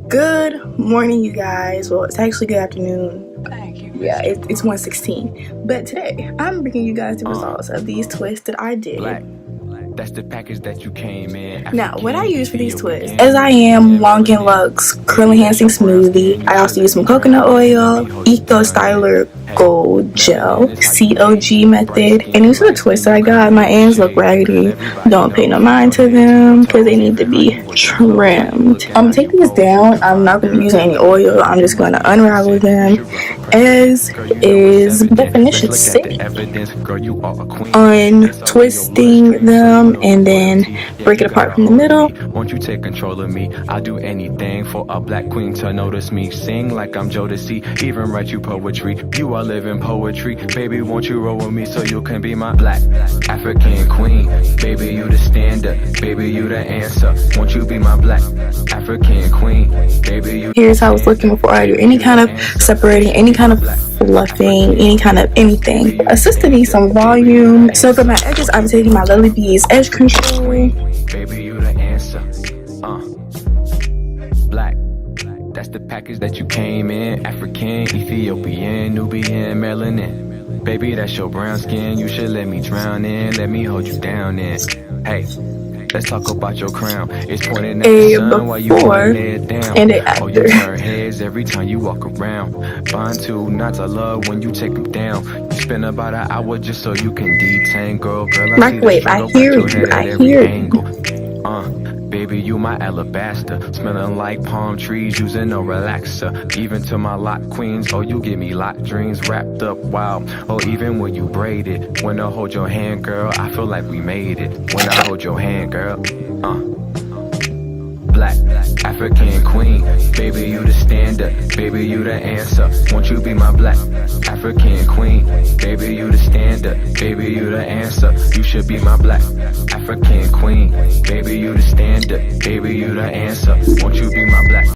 Good morning, you guys. Well, it's actually good afternoon. Thank you. Yeah, it's 1:16. But today, I'm bringing you guys the results of these twists that I did. That's the package that you came in. Now, what I use for these twists is I am Long and Lux Curl Enhancing Smoothie. I also use some coconut oil, Eco Styler Gold Gel, COG method. And these are the twists that I got. My ends look raggedy. Don't pay no mind to them because they need to be trimmed. I'm going to take these down. I'm not going to be using any oil. I'm just going to unravel them as is. Definition state. Untwisting them and then break it apart from the middle. Won't you take control of me? I'll do anything for a black queen to notice me. Sing like I'm Jodeci, even write you poetry. You are living poetry. Baby, won't you roll with me so you can be my black African queen? Baby, you the standard. Baby, you the answer. Won't you be my black African queen? Baby, you. Here's how it's looking before I do any kind of separating, any kind of fluffing, any kind of anything. Assisted me some volume. So for my edges, I'm taking my Lily Bees edge control. Baby, you the answer. Black. That's the package that you came in. African, Ethiopian, Nubian, melanin. Baby, that's your brown skin. You should let me drown in. Let me hold you down in. Hey, let's talk about your crown. It's pointing at the sun while you lay it down. And after. Oh, you turn heads every time you walk around. Bond two knots of love when you take them down. You spend about an hour just so you can detain, girl. Microwave, I hear you. I hear you. Baby, you my alabaster, smelling like palm trees, using no relaxer. Even to my lock queens, oh, you give me lock dreams wrapped up wild. Oh, even when you braid it, when I hold your hand, girl, I feel like we made it. When I hold your hand, girl, Black African queen, baby, you the standard, baby, you the answer. Won't you be my black African queen? Baby, you the standard, baby, you the answer. You should be my black African queen. Baby, you the standard, baby, you the answer. Won't you be my black